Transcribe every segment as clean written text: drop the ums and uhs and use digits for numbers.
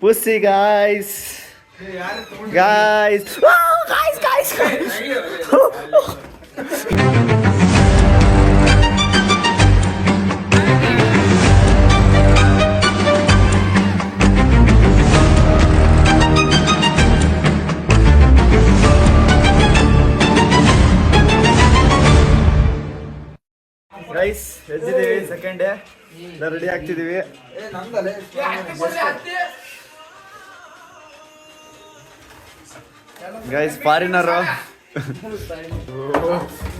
Pussy guys guys guys guys guys ಎದ್ದಿದ್ದೀವಿ second day ಎಲ್ಲ ready ಆಗ್ತಿದ್ದೀವಿ. ಗೈಸ್ ಫಾರಿನರು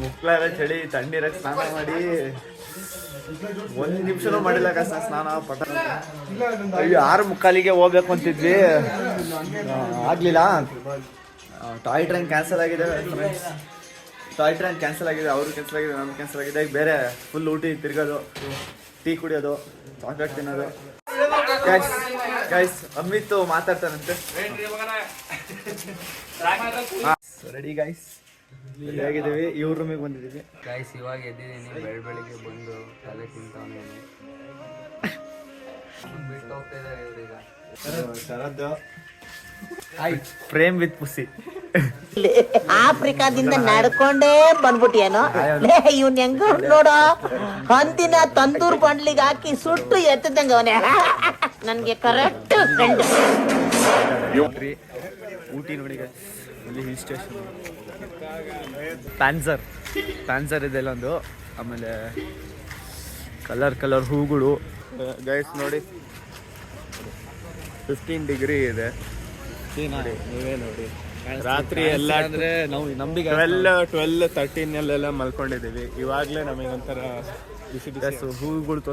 ಮುಕ್ಲಾಗ ಚಳಿ ತಣ್ಣೀರಾಗ ಸ್ನಾನ ಮಾಡಿ ಒಂದು ನಿಮಿಷನೂ ಮಾಡಿಲ್ಲ ಕಷ್ಟ ಸ್ನಾನ ಪಟ. ಅಯ್ಯೋ 6:45 ಹೋಗ್ಬೇಕು ಅಂತಿದ್ವಿ, ಆಗ್ಲಿಲ್ಲ. ಟಾಯ್ ಟ್ರೈನ್ ಕ್ಯಾನ್ಸಲ್ ಆಗಿದೆ ಫ್ರೆಂಡ್ಸ್, ಟಾಯ್ ಟ್ರೈನ್ ಕ್ಯಾನ್ಸಲ್ ಆಗಿದೆ, ಅವರು ಕ್ಯಾನ್ಸಲ್ ಆಗಿದೆ, ನಮ್ಗೆ ಕ್ಯಾನ್ಸಲ್ ಆಗಿದೆ. ಈಗ ಬೇರೆ ಫುಲ್ ಊಟಿ ತಿರ್ಗೋದು, ಟೀ ಕುಡಿಯೋದು, ಚಾಕ್ಲೇಟ್ ತಿನ್ನೋದು. ಗೈಸ್ ಅಮಿತ್ ಮಾತಾಡ್ತಾನಂತೆ. ರೆಡಿ ಗೈಸ್, ಹೇಗಿದ್ದೀವಿ? ಇವ್ರ ರೂಮಿಗೆ ಬಂದಿದ್ದೀವಿ ಗೈಸ್. ಇವಾಗ ಎದ್ದಿದ್ದೀನಿ, ಬೆಳಿಗ್ಗೆ ಬಂದು ತಲೆ ತಿಂತವನೇ ಬಿಟ್ಟು ಹೋಗ್ತಾ ಇದ್ದಾರೆ ಇವ್ರೀಗ. ಶರದ್ ಪ್ರೇಮ್ ವಿತ್ ಪುಸಿ ಆಫ್ರಿಕಾದಿಂದ ನಡ್ಕೊಂಡೇ ಬಂದ್ಬಿಟ್ಟಿಯೇನೋ ಇವ್ನ ಹೆಂಗ ನೋಡ, ಹಂತಿನ ತಂದೂರ್ ಬಂಡ್ಲಿಗೆ ಹಾಕಿ ಸುಟ್ಟು ಎತ್ತದಂಗ ಅವನೇ ನನ್ಗೆ ಕರೆಕ್ಟ್ ಫ್ರೆಂಡ್. ಊಟಿ ನೋಡಿ ಇಲ್ಲಿ ಹಿಲ್ ಸ್ಟೇಷನ್, ಪ್ಯಾನ್ಸರ್ ಇದೆಲ್ಲ ಒಂದು. ಆಮೇಲೆ ಕಲರ್ ಹೂಗಳು ಗೈಸ್ ನೋಡಿ. 15 ಡಿಗ್ರಿ ಇದೆ ನೋಡಿ, ನೀವೇ ನೋಡಿ. ರಾತ್ರಿ ಎಲ್ಲ ಅಂದ್ರೆ ನಾವು ನಂಬಿಕೆ 12-13 ಮಲ್ಕೊಂಡಿದ್ದೀವಿ. ಇವಾಗಲೇ ನಮಗೆ ಒಂಥರ ಬಿಸಿ ಬಿಸಿ ಹೂಗಳು.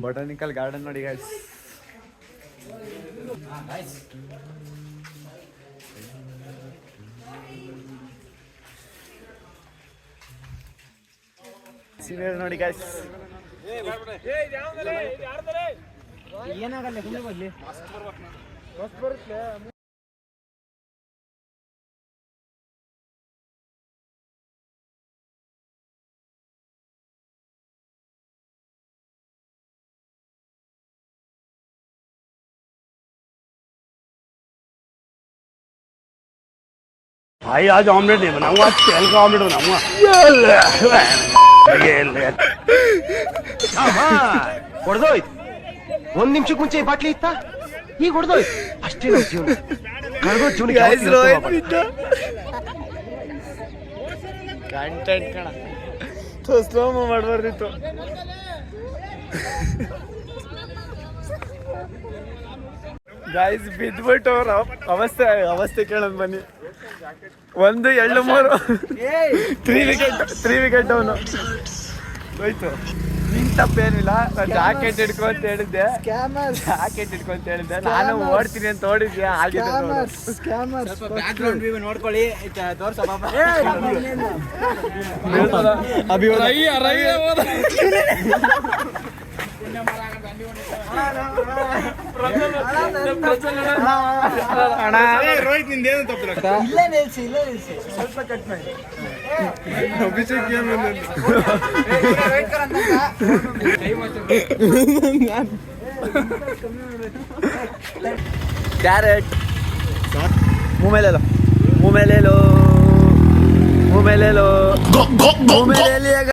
ಬೊಟಾನಿಕಲ್ ಗಾರ್ಡನ್ ನೋಡಿ ಗೈಸ್. ಸೀನಿಯರ್ ನೋಡಿ ಗೈಸ್. ಏನಾಗಲ್ಲ ಬರಲಿ. भाई आज ऑमलेट नहीं बनाऊंगा, आज तेल का ऑमलेट बनाऊंगा. ಹೊಡೆದೋಯ್ತು. 1 ನಿಮಿಷಕ್ಕೆ ಮುಂಚೆ ಈ ಬಾಟ್ಲಿ ಇತ್ತ, ಈಗ ಹೊಡೆದೋಯ್ತು ಅಷ್ಟೇ. ನಮ್ಮ ಜೀವನ ಕಳೆದೋ ಜೀವನ ಕಂಟೆಂಟ್ ಕಣ ಸ್ಲೋಮೋ ಮಾಡಬಾರ್ದಿತ್ತು. ಗಾಯ್ಸ್ ಬಿದ್ಬಿಟ್ಟು ಅವ್ರ ಅವಸ್ಥೆ ಕೇಳೋದು ಬನ್ನಿ. 1 2 3 ವಿಕೆಟ್ ಅವನು ಹೋಯ್ತು. ನಿನ್ ತಪ್ಪೇನಿಲ್ಲ, ನಾನು ಜಾಕೆಟ್ ಹಿಡ್ಕೊಂತ ಹೇಳಿದ್ದೆ, ನಾನು ಓಡ್ತೀನಿ ಅಂತ ಓಡಿದ್ದೆ. ನೋಡ್ಕೊಳ್ಳಿ, ರೋಹಿತ್ ನಿಂದೇನು ತಪ್ಪಿಲ್ಲ. ಇಲ್ಲೇ ನಿಲ್ಸಿ ಸ್ವಲ್ಪ ಕಟ್ ಮಾಡಿ. ಅಭಿಷೇಕ್ ಕ್ಯಾರೆಟ್ ಮುಮೇಲೆಲೋ ಮುಮೇಲೆಲೋ ಮುಮೇಲೆಲೋ ಮುಮೇಲೆಲಿಯಾಗ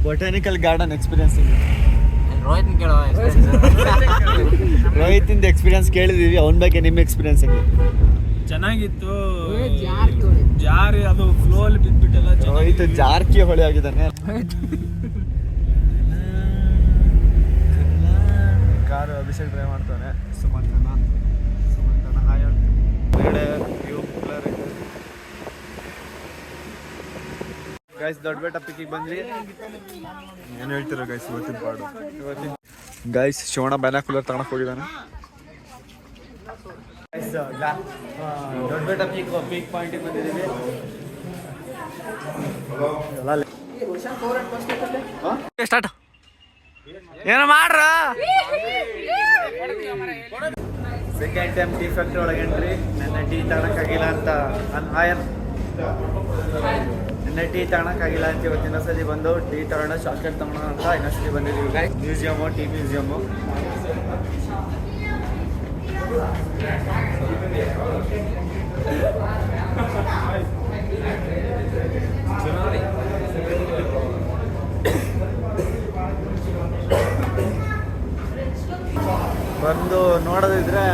ಬೊಟಾನಿಕಲ್ ಗಾರ್ಡನ್ ಎಕ್ಸ್ಪೀರಿಯನ್ಸ್ ರೋಹಿತ್ ಕೇಳೋ ರೋಹಿತಿಂದ ಎಕ್ಸ್ಪೀರಿಯನ್ಸ್ ಕೇಳಿದೀವಿ ಅವನ ಬಗ್ಗೆ ನಿಮ್ಮ ಎಕ್ಸ್ಪೀರಿಯನ್ಸ್ ಹೆಂಗೆ? ಚೆನ್ನಾಗಿತ್ತು. ಜಾರಿ ಅದು ಫ್ಲೋ ಅಲ್ಲಿ ಬಿದ್ಬಿಟ್ಟೆಲ್ಲ ರೋಹಿತ್ ಜಾರ್ಕಿ ಹೊಳೆ ಆಗಿದ್ದಾನೆ. ಕಾರು ಅಭಿಷೇಕ್ ಡ್ರೈವ್ ಮಾಡ್ತಾನೆ. ಸುಮಂತನ ಹಾಯ್ ಹೊರಗಡೆ ವ್ಯೂ ಕ್ಲಿಯರ್ ಇದೆ ಗೈಸ್. ದೊಡ್ಡ ಬೆಟ್ಟ ಪಿಕ್ಕಿಗೆ ಬಂದ್ವಿ. ಏನು ಹೇಳ್ತೀರಾ ಗೈಸ್ ಇವತ್ತಿನ ಪಾಡು? ಗೈಸ್ ಶಿವಣ್ಣ ಬೈನಾಕ್ಯುಲರ್ ತಗೊಳಕ್ ಹೋಗಿದ್ದಾನೆ. ದೊಡ್ಡ ಬೆಟ್ಟ ಪೀಕ್ ಪಾಯಿಂಟಿಗೆ ಬಂದಿದ್ದೀವಿ. ಸ್ಟಾರ್ಟ್ ಏನೋ ಮಾಡ್ರ. ಸೆಕೆಂಡ್ ಟೈಮ್ ಟೀ ಫ್ಯಾಕ್ಟ್ರಿ ಒಳಗೆ ಎಂಟ್ರಿ. ನನ್ನ ಟೀ ತಗೊಳಕ್ಕಾಗಿಲ್ಲ ಅಂತ ನೆನ್ನೆ ಟೀ ತಗೊಳಕ್ಕಾಗಿಲ್ಲ ಅಂತ ಇವತ್ತಿನ ಸತಿ ಬಂದು ಟೀ ತಗೊಂಡು ಚಾಕ್ಲೇಟ್ ತಗೊಳ್ಳೋಣ ಅಂತ ಇನ್ನೊಂದ್ಸತಿ ಬಂದಿದ್ದೀವಿ. Museum, tea museum. ಬಂದು ನೋಡೋದಿದ್ರೆ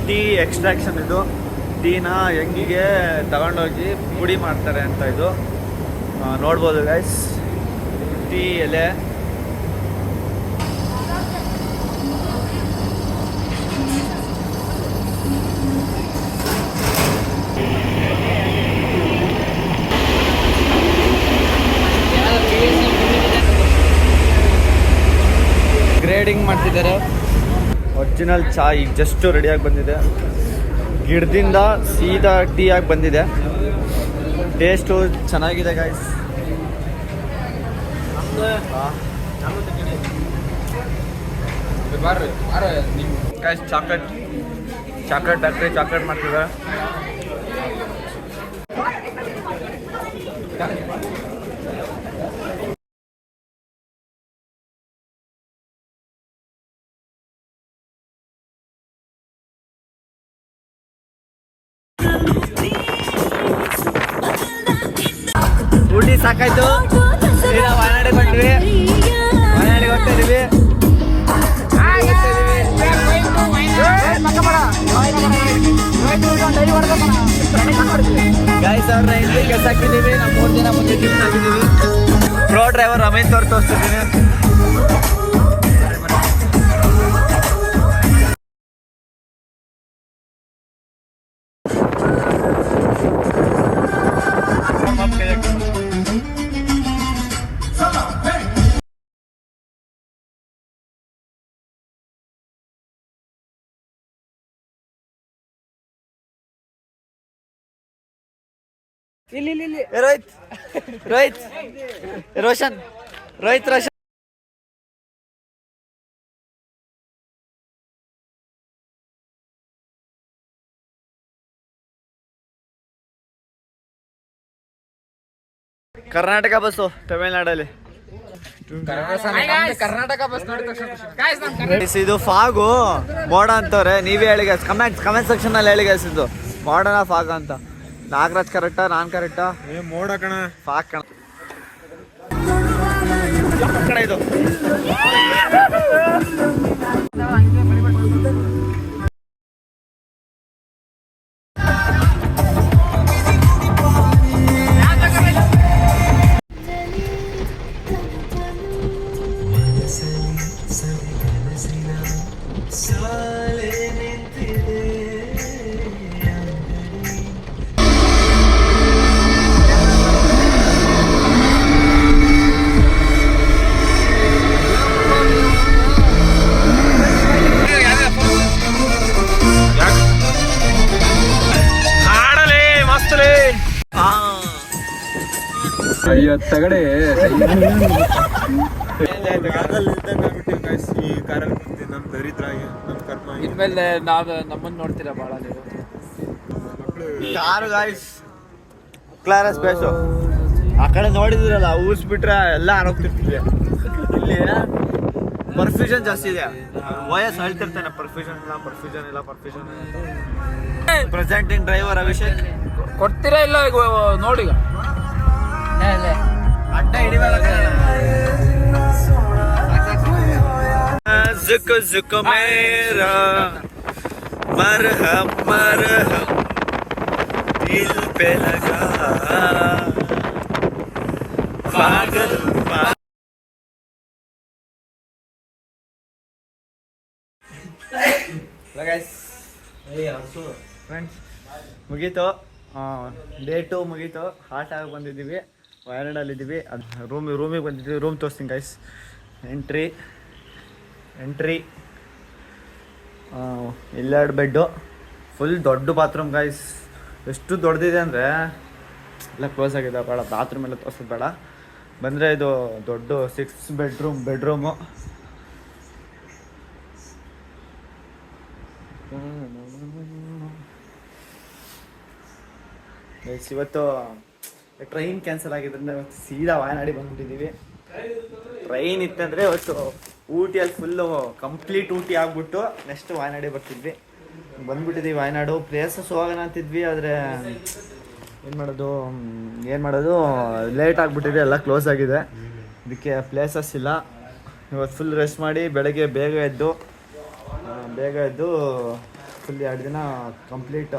ಟೀ ಎಕ್ಸ್ಟ್ರಾಕ್ಷನ್ ಇದು. ಟೀನ ಹೆಂಗಿಗೆ ತಗೊಂಡೋಗಿ ಪುಡಿ ಮಾಡ್ತಾರೆ ಅಂತ ಇದು ನೋಡ್ಬೋದು ಗೈಸ್. ಟೀ ಎಲೆ ಗ್ರೇಡಿಂಗ್ ಮಾಡ್ತಿದ್ದಾರೆ. ಒರಿಜಿನಲ್ ಚಾ ಈಗ ಜಸ್ಟ್ ರೆಡಿಯಾಗಿ ಬಂದಿದೆ. ಗಿಡದಿಂದ ಸೀದಾ ಟೀ ಆಗಿ ಬಂದಿದೆ. ಟೇಸ್ಟು ಚೆನ್ನಾಗಿದೆ guys. Guys chocolate factory chocolate ಮಾಡ್ತಿದ್ದಾರೆ. ಊಟಿ ಸಾಕಾಯ್ತು. ಈಗ ವಯನಾಡಿಗೆ ಹೊಂಟ್ವಿ. ವಯನಾಡಿಗೆ ಹೋಗ್ತಾ ಇದೀವಿ. ಗೈಸ್ ಅವ್ರನ್ನ ಇಲ್ಲಿ ಕೆಲಸ ಹಾಕಿದ್ದೀವಿ. ನಾವು 3 ದಿನ ಮುಂದೆ ಟಿಫಿನ್ ಹಾಕಿದ್ದೀವಿ. ಪ್ರೋ ಡ್ರೈವರ್ ರಮೇಶ್ ಅವ್ರು ತೋರಿಸ್ತಿದ್ದೀನಿ. ರೋಹಿತ್ ರೋಷನ್ ಕರ್ನಾಟಕ ಬಸ್ಸು ತಮಿಳ್ನಾಡಲ್ಲಿ. ಕರ್ನಾಟಕ ಬಸ್ ನೋಡಿ ಇದು ಫಾಗು ಮೋಡ ಅಂತವ್ರೆ. ನೀವೇ ಹೇಳಿ ಗೈಸ್, ಕಮೆಂಟ್ ಸೆಕ್ಷನ್ ಅಲ್ಲಿ ಹೇಳಿ ಗೈಸ್, ಇದು ಮೋಡನ ಫಾಗ್ ಅಂತ. ನಾಗರಾಜ್ ಕರೆಕ್ಟಾ ನಾನ್ ಕರೆಕ್ಟಾ? ಮೋಡ ಕಣ ಫಾಗ್ ಕಣ ಇದು. ಅಯ್ಯೋ ತಗಡೆ ಈ ಕಾರಲ್ಲಿ ಬಂದು ನಮ್ಮ ದರಿದ್ರ ನಮ್ಮ ಕರ್ಮ. ಇನ್ಮೇಲೆ ನಾವು ನಮ್ಮನ್ನು ನೋಡ್ತೀರಾ ಭಾಳ ನೀವು. ಕಾರು ಗಾಯ್ಸ್ ಕ್ಲಾರ ಸ್ಪೇಸು ಆ ಕಡೆ ನೋಡಿದ್ರಲ್ಲ ಊಸ್ಬಿಟ್ರೆ ಎಲ್ಲ ಆರೋಗ್ತಿರ್ತಿದ್ವಿ. ಇಲ್ಲಿ ಪರ್ಫ್ಯೂಷನ್ ಜಾಸ್ತಿ ಇದೆ. ವಯಸ್ಸು ಹೇಳ್ತಿರ್ತಾನೆ ಪರ್ಫ್ಯೂಷನ್ ಇಲ್ಲ. ಪ್ರೆಸೆಂಟಿಂಗ್ ಡ್ರೈವರ್ ಅಭಿಷೇಕ್ ಕೊಡ್ತೀರಾ ಇಲ್ಲ ಈಗ ನೋಡಿ ಅಡ್ಡ ಹಿಡಿಬೇಕ. ज़ुक मेरा मरहम दिल पे लगा पागल ಫ್ರೆಂಡ್ಸ್ ಮುಗೀತು. ಡೇ 2 ಮುಗೀತು. ಹಾಟ್ ಆಗಿ ಬಂದಿದ್ದೀವಿ. ವಯನಾಡಲ್ಲಿದ್ದೀವಿ. ಅದು ರೂಮಿಗೆ ಬಂದಿದ್ದೀವಿ. ರೂಮ್ ತೋರಿಸ್ತೀನಿ ಗೈಸ್. ಎಂಟ್ರಿ ಇಲ್ಲೆರಡು ಬೆಡ್ಡು, ಫುಲ್ ದೊಡ್ಡ ಬಾತ್ರೂಮ್ ಗೈಸ್. ಎಷ್ಟು ದೊಡ್ಡದಿದೆ ಅಂದರೆ ಎಲ್ಲ ಕ್ಲೋಸ್ ಆಗಿದೆ. ಬೇಡ ಬಾತ್ರೂಮ್ ಎಲ್ಲ ತೋರಿಸೋದು ಬೇಡ. ಬಂದರೆ ಇದು ದೊಡ್ಡ 6 ಬೆಡ್ರೂಮು. ಗೈಸ್ ಇವತ್ತು ಟ್ರೈನ್ ಕ್ಯಾನ್ಸಲ್ ಆಗಿದ್ದರಿಂದ ಇವತ್ತು ಸೀದಾ ವಾಯನಾಡಿ ಬಂದ್ಬಿಟ್ಟಿದ್ದೀವಿ. ಟ್ರೈನ್ ಇತ್ತಂದರೆ ಇವತ್ತು ಊಟಿಯಲ್ಲಿ ಫುಲ್ಲು ಕಂಪ್ಲೀಟ್ ಊಟಿ ಆಗ್ಬಿಟ್ಟು ನೆಕ್ಸ್ಟ್ ವಾಯನಾಡಿ ಬರ್ತಿದ್ವಿ. ಬಂದ್ಬಿಟ್ಟಿದ್ದೀವಿ ವಾಯನಾಡು. ಪ್ಲೇಸಸ್ ಹೋಗೋಣ ಅಂತಿದ್ವಿ, ಆದರೆ ಏನು ಮಾಡೋದು ಲೇಟ್ ಆಗಿಬಿಟ್ಟಿದೆ. ಎಲ್ಲ ಕ್ಲೋಸ್ ಆಗಿದೆ, ಇದಕ್ಕೆ ಪ್ಲೇಸಸ್ ಇಲ್ಲ. ಇವತ್ತು ಫುಲ್ ರೆಸ್ಟ್ ಮಾಡಿ ಬೆಳಗ್ಗೆ ಬೇಗ ಎದ್ದು ಫುಲ್ 2 ದಿನ ಕಂಪ್ಲೀಟ್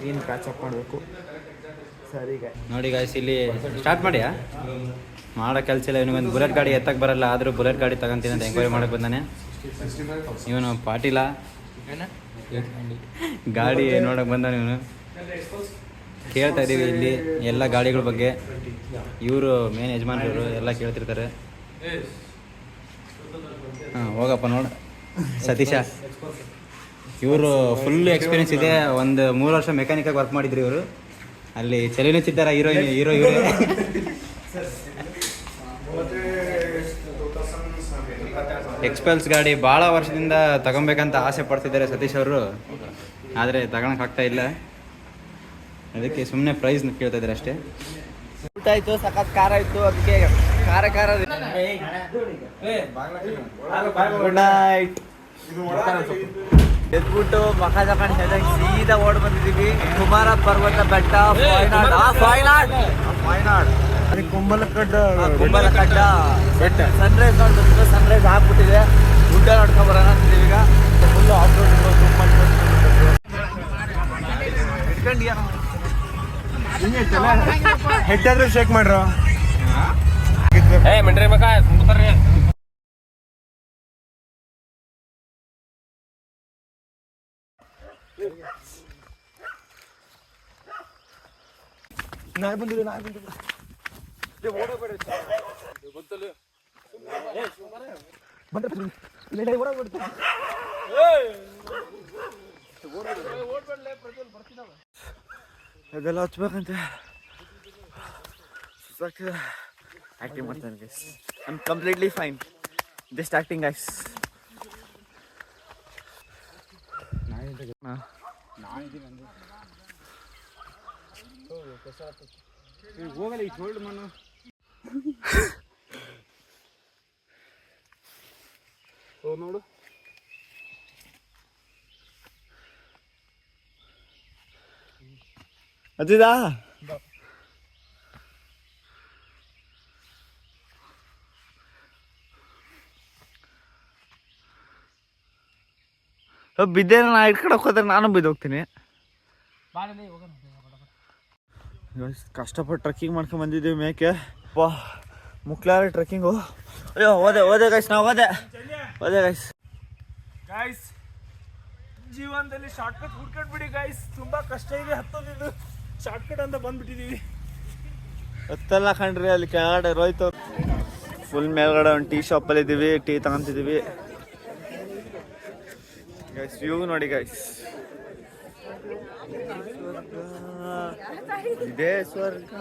ಏನು ಪ್ಯಾಚಪ್ ಮಾಡಬೇಕು. ಸರಿಗೆ ನೋಡಿ ಗಾಯ್ಸ್, ಇಲ್ಲಿ ಸ್ಟಾರ್ಟ್ ಮಾಡಿಯಾ ಮಾಡೋ ಕೆಲಸ ಇಲ್ಲ. ಇವನಿಗೊಂದು ಬುಲೆಟ್ ಗಾಡಿ ಎತ್ತಕ್ಕೆ ಬರಲ್ಲ, ಆದರೂ ಬುಲೆಟ್ ಗಾಡಿ ತಗೊಂತೀನಿ ಅಂತ ಎಂಕ್ವೈರಿ ಮಾಡಕ್ಕೆ ಬಂದಾನೆ ಇವನು. ಪಾಟೀಲ ಗಾಡಿ ನೋಡಕ್ಕೆ ಬಂದಾನೆ ಇವನು. ಕೇಳ್ತಾ ಇದ್ದೀವಿ ಇಲ್ಲಿ ಎಲ್ಲ ಗಾಡಿಗಳ ಬಗ್ಗೆ. ಇವರು ಮೇನ್ ಯಜಮಾನರು ಎಲ್ಲ ಕೇಳ್ತಿರ್ತಾರೆ. ಹಾಂ ಹೋಗಪ್ಪ ನೋಡು ಸತೀಶ. ಇವರು ಫುಲ್ ಎಕ್ಸ್ಪೀರಿಯನ್ಸ್ ಇದೆ. ಒಂದು 3 ವರ್ಷ ಮೆಕ್ಯಾನಿಕಾಗಿ ವರ್ಕ್ ಮಾಡಿದ್ರು ಇವರು. ಅಲ್ಲಿ ಚಲೀನು ಚಿತ್ತಾರ ಹೀರೋ ಇವರೇ. ಎಕ್ಸ್ಪೆಲ್ಸ್ ಗಾಡಿ ಭಾಳ ವರ್ಷದಿಂದ ತಗೊಬೇಕಂತ ಆಸೆ ಪಡ್ತಿದ್ದಾರೆ ಸತೀಶ್ ಅವರು, ಆದರೆ ತಗೊಳಕ್ಕೆ ಆಗ್ತಾ ಇಲ್ಲ. ಅದಕ್ಕೆ ಸುಮ್ಮನೆ ಪ್ರೈಸ್ನ ಕೇಳ್ತಾ ಇದ್ದಾರೆ ಅಷ್ಟೇ. ಊಟ ಆಯಿತು, ಸಖತ್ ಖಾರ ಆಯಿತು. ಅದಕ್ಕೆ ಖಾರ ಗುಡ್ ನೈಟ್ ಎದ್ಬಿಟ್ಟು ಮಖ ತಗೊಂಡು ಚೆನ್ನಾಗಿ ಸೀದಾ ಓಡ್ ಬಂದಿದ್ದೀವಿ. ಕುಮಾರ ಪರ್ವತ ಬೆಟ್ಟ, ವಾಯ್ನಾಡ್ ಕುಂಬಲಕಡ್ಡ ಬೆಟ್ಟ. ಸನ್ರೈಸ್ ನೋಡ್ಬೇಕು. ಸನ್ರೈಸ್ ಆಗ್ಬಿಟ್ಟಿದೆ. ಗುಡ್ಡ ನೋಡ್ಕೊಂಡು ಬರೋಣ ಅಂತಿದ್ದೀವಿ. ಈಗ ಫುಲ್ಲು ಆಫ್ ರೋಡ್ ಹೆಡ್ಡಾದ್ರೂ ಶೇಕ್ ಮಾಡ್ರು. ನಾಯಿ ಬಂದಿಲ್ಲ ಅದೆಲ್ಲ ಹಚ್ಬೇಕಂತೆ ಆ್ಯಕ್ಟಿಂಗ್ ಮಾಡ್ತಾನೆ guys. I am completely fine, just acting guys. ಹೋಗಲ್ಲ ಈ ಚೋಲ್ಡ್ ಮಣ್ಣು. ನೋಡು ಅದಿದಾ ಬಿದ್ದೆ. ನಾ ಇಟ್ಕೊಳಕ್ ಹೋದ್ರೆ ನಾನು ಬಿದ್ದೋಗ್ತೀನಿ. ಕಷ್ಟಪಟ್ಟು ಟ್ರೆಕ್ಕಿಂಗ್ ಮಾಡ್ಕೊಂಡು ಬಂದಿದ್ದೀವಿ ಮೇಕೆ. ಮುಕ್ಲಾರ ಟ್ರೆಕ್ಕಿಂಗು. ಅಯ್ಯೋ ಹೋದೆ ಗೈಸ್, ನಾವು ಹೋದೆ ಗೈಸ್. ಜೀವನದಲ್ಲಿ ಶಾರ್ಟ್ಕಟ್ ಹುಡ್ಕೊಂಡ್ಬಿಡಿ ಗೈಸ್. ತುಂಬಾ ಕಷ್ಟ ಇದೆ ಹತ್ತೋದು. ಶಾರ್ಟ್ಕಟ್ ಅಂತ ಬಂದ್ಬಿಟ್ಟಿದೀವಿ. ಹತ್ತಲ್ಲ ಕಣ್ರಿ. ಅಲ್ಲಿ ಕೆಳಗಡೆ ರೋಯ್ತು. ಫುಲ್ ಮೇಲ್ಗಡೆ ಒಂದು ಟೀ ಶಾಪಲ್ಲಿ ಇದ್ದೀವಿ. ಟೀ ತಗೊಂತಿದ್ದೀವಿ ಗೈಸ್. ವ್ಯೂ ನೋಡಿ ಗೈಸ್, ಇದೇ ಸ್ವರ್ಗ.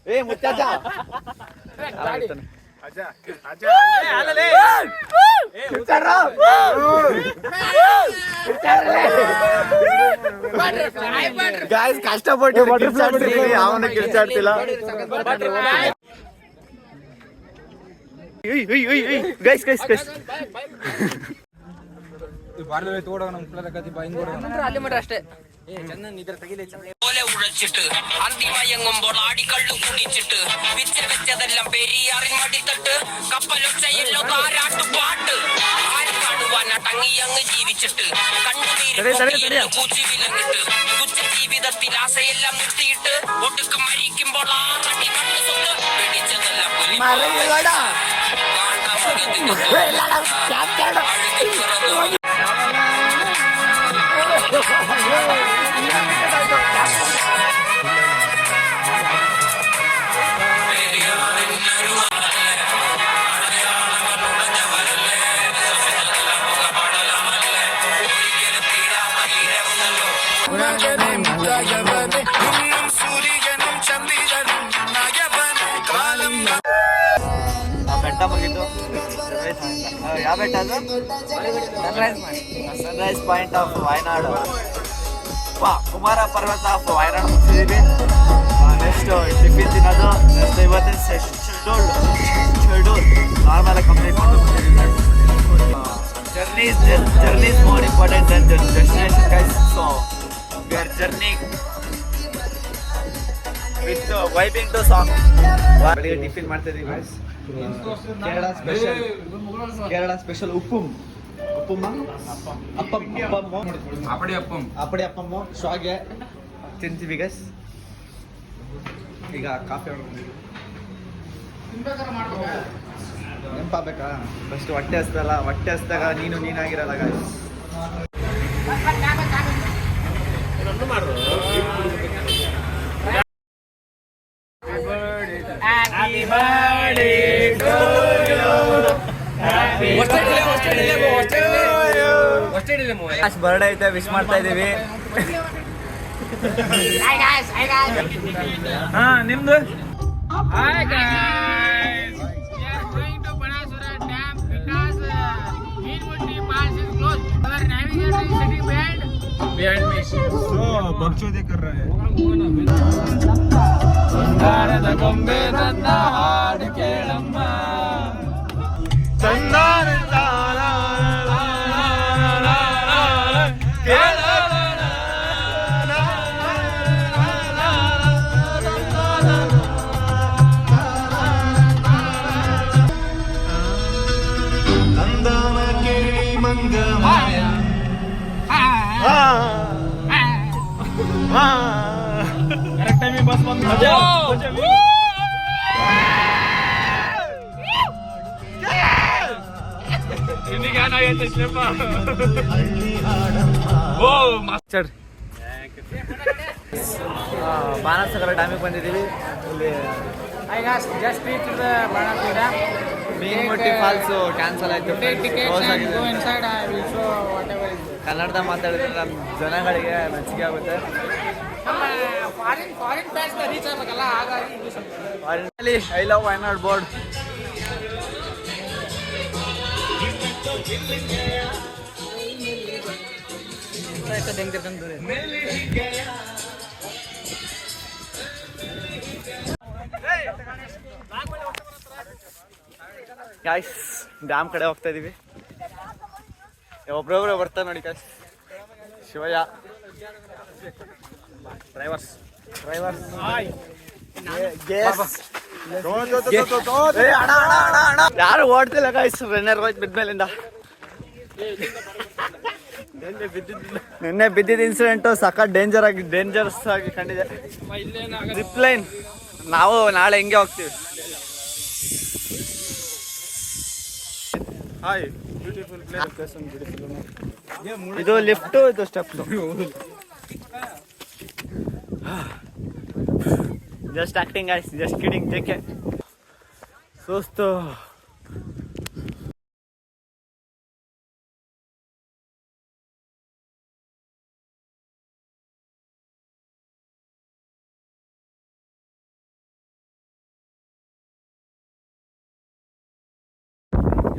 ಏ ಮುತ್ತಾಜ ಗಾಯ್ಸ್ ಕಷ್ಟಪಟ್ಟು ಅವನ ಕಿರ್ಚಾಡ್ತಿಲ್ಲ ಗೈಸ್ ಗೈಸ್ ಗೈಸ್ പോലെ ഉഴച്ചിട്ട് അന്തിമയങ്ങുമ്പോൾ ആടിക്കള്ളു കുടിച്ചിട്ട് വെച്ചതെല്ലാം പെരിയാറിൻ മടിത്തട്ട് കപ്പലൊച്ചയല്ലോ താരാട്ടുപാട്ട് ആര് കാണുവാൻ അടങ്ങിയങ്ങ് ജീവിച്ചിട്ട് കണ്ണുനീര് കൂച്ചി വിലങ്ങിട്ട് തുച്ഛ ജീവിതത്തിൽ ആശയെല്ലാം നിർത്തിയിട്ട് ഒടുക്കം മരിക്കുമ്പോൾ ആറടി കണ്ണു തൊട്ട് പിടിച്ചതെല്ലാം ಬೆಟ್ಟ ಮುಗಿತು ಯಾವ ಬೆಟ್ಟ ಅದು sunrise point of Wayanad Kumara Parvatha of Wayanad ಮುಗಿಸಿದೀವಿ ನೆಕ್ಸ್ಟ್ ಟಿಫಿನ್ ತಿನ್ನೋದು ನೆಕ್ಸ್ಟ್ ಇವತ್ತಿನ ಶೆಡ್ಯೂಲ್ ನಾರ್ಮಲ್ ಕಂಪ್ಲೀಟ್ ಮಾಡ್ಕೊಂಡು journey is more important than destination guys so we are journeying with vibing to song ಬೆಳಿಗ್ಗೆ ಟಿಫಿನ್ ಮಾಡ್ತಾ ಇದೀವಿ ಗೈಸ್ ಕೇರಳ ಸ್ಪೆಷಲ್ ಉಪ್ಪುಮ್ಮ ಅಪ್ಪಡಿ ಅಪ್ಪಮ್ಮ ಶಾಗೆ ತಿಂತೀವಿ ಗೈಸ್ ಈಗ ಕಾಫಿ ನೆನಪಾಗಬೇಕಾ ಫಸ್ಟ್ ಹೊಟ್ಟೆ ಹಸ್ದಲ್ಲ ಹೊಟ್ಟೆ ಹಸ್ದಾಗ ನೀನಾಗಿರಲ್ಲ ಗೈಸ್ ಬರ್ಡೇ ಐತೆ ವಿಶ್ ಮಾಡ್ತಾ ಇದೀವಿ ಹಾ ನಿಮ್ದು बकचोदी कर रहा है ಗೊಂಬೆ ನನ್ನ ಹಾಡು ಕೇಳಮ್ಮ ಚಂದಾನ ಕರೆಕ್ಟ್ ಟೈಮಿಗೆ ಬಸ್ ಬಂದು ಮಾಸ್ಟರ್ ಬಾಣಸಗರ ಡ್ಯಾಮಿಗೆ ಬಂದಿದ್ದೀವಿ ಇಲ್ಲಿ ಮೀನ್ಮುಟ್ಟಿ ಫಾಲ್ಸು ಕ್ಯಾನ್ಸಲ್ ಆಯಿತು ಕನ್ನಡದ ಮಾತಾಡಿದ್ರೆ ನಮ್ಮ ಜನಗಳಿಗೆ ಮೆಚ್ಚುಗೆ ಆಗುತ್ತೆ I love Wayanad board guys dam ಕಡೆ ಹೋಗ್ತಾ ಇದೀವಿ ಒಬ್ರೊಬ್ರೆ ಬರ್ತಾರೆ ನೋಡಿ ಗಾಯ್ಸ್ ಶಿವಯ್ಯ ಡ್ರೈವರ್ಸ್ ಹಾಯ್ ಯಾರು ಓಡ್ತಿಲ್ಲ ಗಾಯ್ಸ್ ರನ್ನರ್ ಹೋಯ್ತು ಬಿದ್ಮೇಲಿಂದ. ನಿನ್ನೆ ಬಿದ್ದಿದ್ದ ಇನ್ಸಿಡೆಂಟು ಸಖತ್ ಡೇಂಜರಸ್ ಆಗಿ ಕಂಡಿದೆ. ಜಿಪ್ ಲೈನ್ ನಾವು ನಾಳೆ ಹಿಂಗೆ ಹೋಗ್ತೀವಿ. Hi beautiful place. ಇದು ಲಿಫ್ಟು, ಇದು step. Just acting guys, just kidding. JK ಸುಸ್ತು.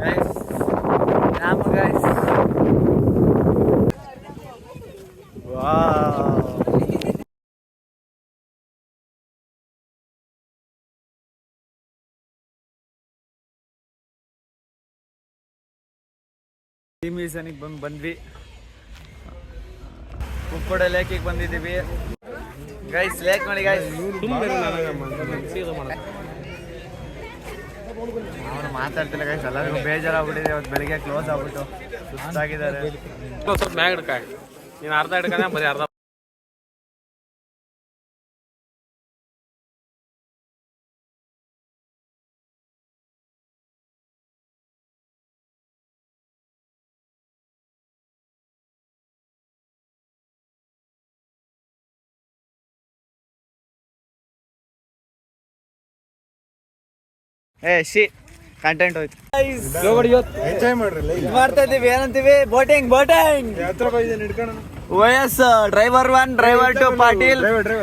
Guys Rama guys, wow. ಮ್ಯೂಸಿಯನ್ಗೆ ಬಂದ್ವಿ. ಕುಕ್ಕುಡ ಲೇಕಿಗೆ ಬಂದಿದ್ದೀವಿ ಗೈಸ್. ಲೇಕ್ ನೋಡಿ ಗೈಸ್, ಅವನು ಮಾತಾಡ್ತಿಲ್ಲ ಗೈಸ್. ಎಲ್ಲರಿಗೂ ಬೇಜಾರಾಗ್ಬಿಟ್ಟಿದೆ. ಇವತ್ತು ಬೆಳಿಗ್ಗೆ ಕ್ಲೋಸ್ ಆಗ್ಬಿಟ್ಟು ಸುಸ್ತಾಗಿದ್ದಾರೆ. ಸ್ವಲ್ಪ ಮ್ಯಾಗ ಹಿಡ್ಕಾಯ್, ನೀನು ಅರ್ಧ ಹಿಡ್ಕಾನೆ ಬರೀ ಅರ್ಧ. ಕಂಟೆಂಟ್ ಹೋಯ್ತು. ಎಂಜಾಯ್ ಮಾಡ್ತಾ ಇದೀವಿ. ಏನಂತೀವಿ? Boating. OS driver 1, driver 2 Patil,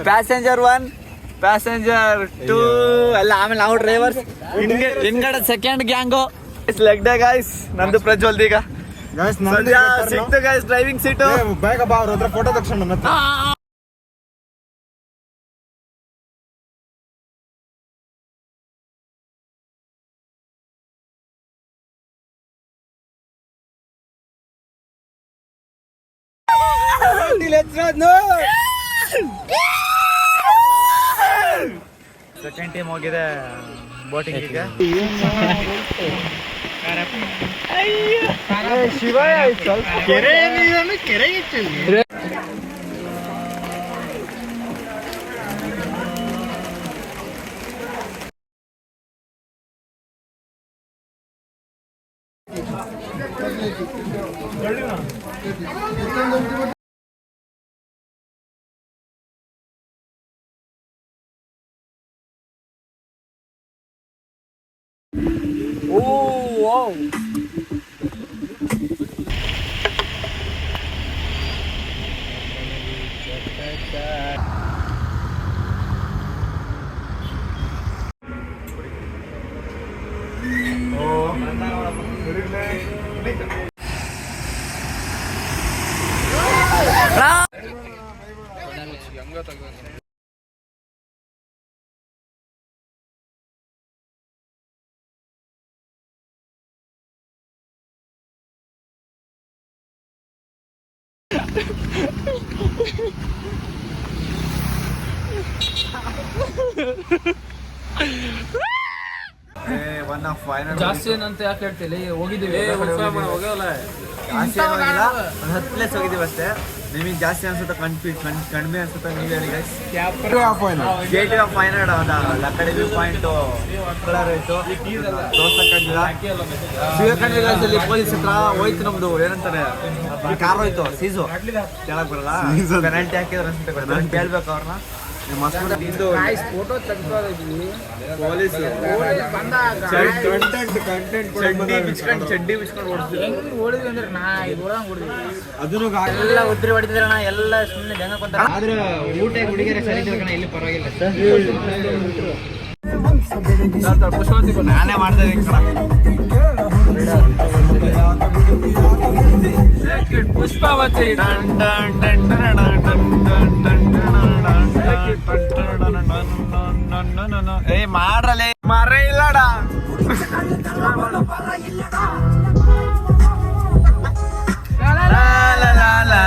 passenger 1, passenger 2 ಎಲ್ಲ. ಆಮೇಲೆ ನಾವು ಡ್ರೈವರ್ಸ್. ಹಿಂದ್ಗಡೆ second gang leg day guys. ನಂದು ಪ್ರಜ್ವಲ್ದ್ ಈಗ ಸಿಕ್ತು ಗಾಯ್ಸ್ ಡ್ರೈವಿಂಗ್ ಸೀಟು. ಬೇಗ ಬಾ, ಅವ್ರ ಹತ್ರ ಫೋಟೋ ತಕ್ಷಣ. ಸೆಕೆಂಡ್ ಟೀಮ್ ಹೋಗಿದೆ ಬೋಟಿಂಗಿಗೆ. ಶಿವ ಕೆರೆ ಜಾಸ್ತಿ ಏನಂತ ಯಾಕೆ ಹೇಳ್ತಿಲ್ಲ? ಹೋಗಿದ್ದೀವಿ, ಜಾಸ್ತಿ ಹೋಗಿಲ್ಲ, ಒಂದು 10 ಪ್ಲೇಸ್ ಹೋಗಿದ್ದೀವಿ ಅಷ್ಟೇ. ನಿಮಗೆ ಜಾಸ್ತಿ ಅನ್ಸುತ್ತೆ ಕಡಿಮೆ ಅನ್ಸುತ್ತೆ ನೀವು ಹೇಳಿ ಗೈಸ್. ಗೇಟ್ ಆಫ್ ಫೈನಡ್ ಆ ಕಡೆ ವ್ಯೂ ಪಾಯಿಂಟ್ ಕಲರ್ ಆಯ್ತು ತೋರ್ಸಕ್ಕಾಗಿಲ್ಲ. ಶಿವಕಂಡಿ ಪೊಲೀಸ್ ಹತ್ರ ಹೋಯ್ತು ನಮ್ದು. ಏನಂತಾರೆ, ಕಾರ್ ಹೋಯ್ತು ಸೀಸು ಕೇಳಕ್ ಬರಲ್ಲ. ಪೆನಾಲ್ಟಿ ಹಾಕಿದ್ರೆ ಅನ್ಸುತ್ತೆ. ನಾನು ಕೇಳ್ಬೇಕು ಅವ್ರನ್ನ. ಫೋಟೋ ತೆಗ್ದೋದಿದ್ವಿ. ಪೊಲೀಸ್ ಚಡ್ಡಿ ಬಿಚ್ಕೊಂಡು ಓಡಿಸ್ತೀವಿ. ಹೆಂಗ್ ಓಡಿದ್ವಿ ಅಂದ್ರೆ ಅದನ್ನು ಎಲ್ಲ ಉದ್ರಿ ಹೊಡಿತಿದ್ರ ಎಲ್ಲ ಸುಮ್ಮನೆ ಜನ ಕೊಂತ. ಆದ್ರೆ ಊಟ ಹುಡುಗಿಯರ ಸರಿ ಕಣ, ಇಲ್ಲಿ ಪರವಾಗಿಲ್ಲ. ನಾನೇ ಮಾಡ್ತಾ ಇದ್ದೀನಿ ಪುಷ್ಪಾವತಿ. ಏ ಮಾಡ್ರಲೇ, ಮರ ಇಲ್ಲಡ. La la la la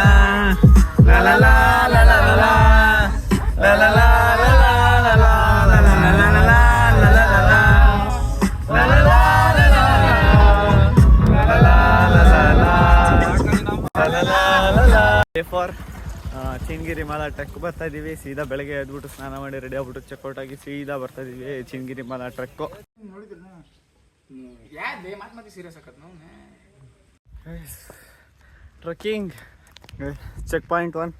la la la la la la la. For ಚಿನ್ಗಿರಿ ಮಾಲ ಟ್ರೆಕ್ ಬರ್ತಾ ಇದೀವಿ. ಸೀದಾ ಬೆಳಗ್ಗೆ ಎದ್ಬಿಟ್ಟು ಸ್ನಾನ ಮಾಡಿ ರೆಡಿ ಆಗ್ಬಿಟ್ಟು ಚೆಕ್ಔಟ್ ಆಗಿ ಸೀದಾ ಬರ್ತಾ ಇದೀವಿ ಚಿನ್ಗಿರಿ ಮಾಲ ಟ್ರೆಕ್. Trekking check point 1.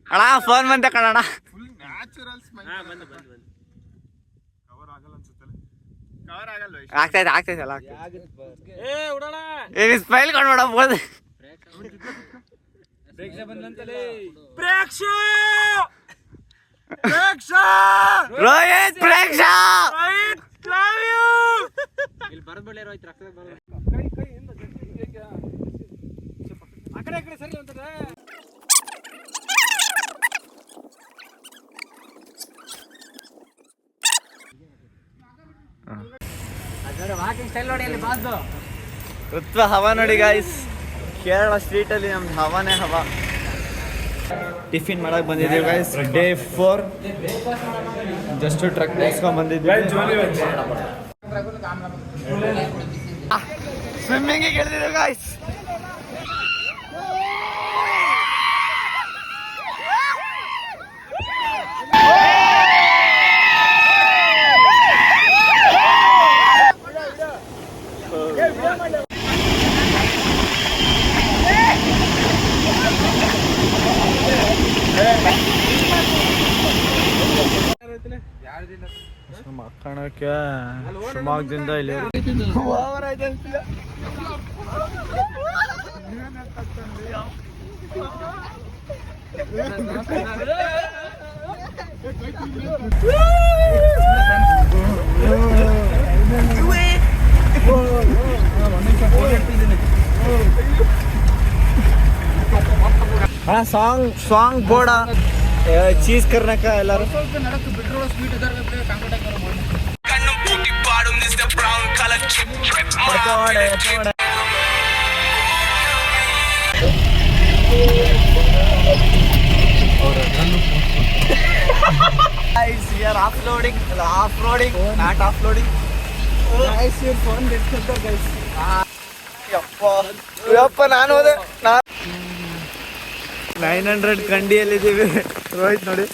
ಅಣ್ಣ ಫೋನ್ ಬಂತ ಕಣಣ್ಣ. ಆಗ್ತೈತಲ್ಲ ಸ್ಮೈಲ್ ಕಾಣ್ಬೇಡ ಬೋದ್. ರೋಹಿತ್ ಪ್ರೇಕ್ಷ ಋತ್ವ ಹವಾ ನೋಡಿ ಗಾಯ್ಸ್. ಕೇರಳ ಸ್ಟ್ರೀಟ್ ಅಲ್ಲಿ ನಮ್ದು ಹವಾನೇ ಹವಾ. ಟಿಫಿನ್ ಮಾಡಕ್ ಬಂದಿದ್ದೀವಿ ಗೈಸ್. ಡೇ 4 ಜಸ್ಟ್ ಟ್ರಕ್ ಮುಗಿಸ್ಕೊಂಡ್ ಬಂದಿದ್ದೀವಿ. ಸ್ವಿಮ್ಮಿಂಗಿಗೆ ಇಳಿದಿದ್ದೀವಿ ಗೈಸ್. ಮಕ್ಕಳಕ್ಕೆ ಶಿವಮೊಗ್ಗದಿಂದ ಇಲ್ಲಿ ಸಾಂಗ್ ಬೋರ್ಡ ಚೀಸ್ ಕರ್ನಾಕ ಎಲ್ಲರೂ ಯಪ್ಪ ನಾನು ಹೋದೆ 900 ಕಂಡಿಯಲ್ಲಿದ್ದೀವಿ. ರೋಹಿತ್ ನೋಡಿ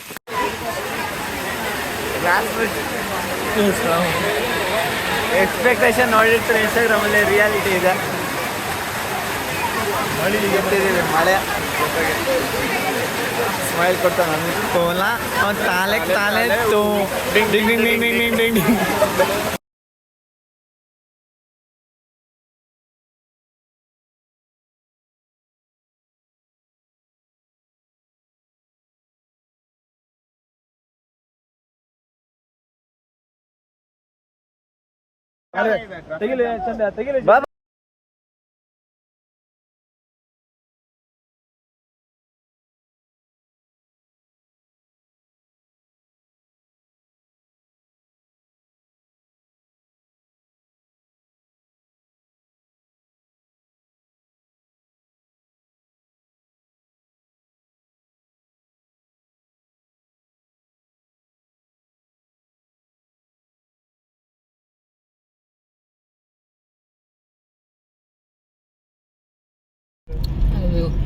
ಎಕ್ಸ್ಪೆಕ್ಟೇಷನ್ ನೋಡಿರ್ತಾರೆ ಇನ್ಸ್ಟಾಗ್ರಾಮಲ್ಲಿ, ರಿಯಾಲಿಟಿ ಇದೆ ನೋಡಿ. ಎತ್ತಿದ್ದೀವಿ ಮಳೆ ಸ್ಮೈಲ್ ಕೊಡ್ತಾ ನನಗೆ ತೋಲ ತಾಲೆ ತೂ ಡಿಂಗ್ ಡಿಂಗ್ ಡಿಂಗ್ ಡಿಂಗ್ ಡಿಂಗ್ ಡಿಂಗ್ ಡಿಂಗ್.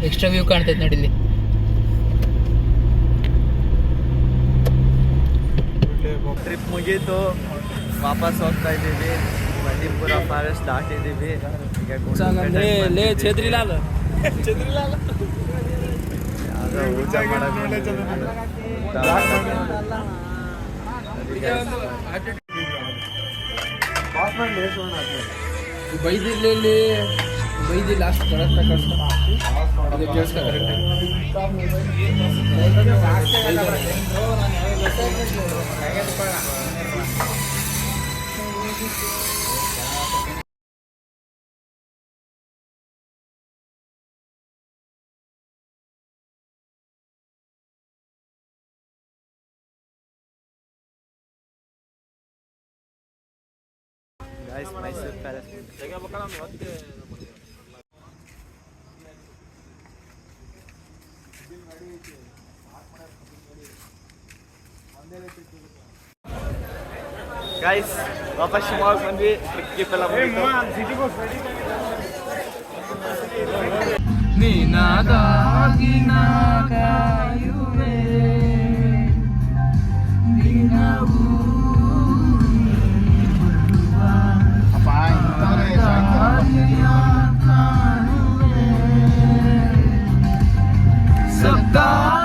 ಎಕ್ಸ್ಟ್ರಾ ವ್ಯೂ ಕಾಣ್ತೈತೆ ನೋಡಿ ಇಲ್ಲಿ. ಟ್ರಿಪ್ ಮುಗೀತು, ವಾಪಸ್ ಹೋಗ್ತಾ ಇದ್ದೀವಿ. ಬಂಡೀಪುರ ಫಾರೆಸ್ಟ್ ದಾಟಿದ್ದೀವಿ. ಯಾವುದೋ ಊಟ ಮಾಡಕ್ಕೆ ಬೈದಿಲ್ಲಿ ಬೈದಿ ಲಾಸ್ಟ್ ಕರೆಕ್ಟ್ ಕೇಳಿಸ್ಕೊ ಗೈಸ್ ಮೈಸೂರು ಪ್ಯಾಲೇಸ್ ಗೈಸ್ ವಾಪಸ್ ಶಿವಮೊಗ್ಗ ಬಂದ್ವಿ ಟ್ರಿಪ್ ಗಿಪ್ ಎಲ್ಲ ನಿನಗಾಗಿ ನಾ ಕಾಯುವೆ ದಿನವೂ ಕಾಣುವೆ ಸದಾ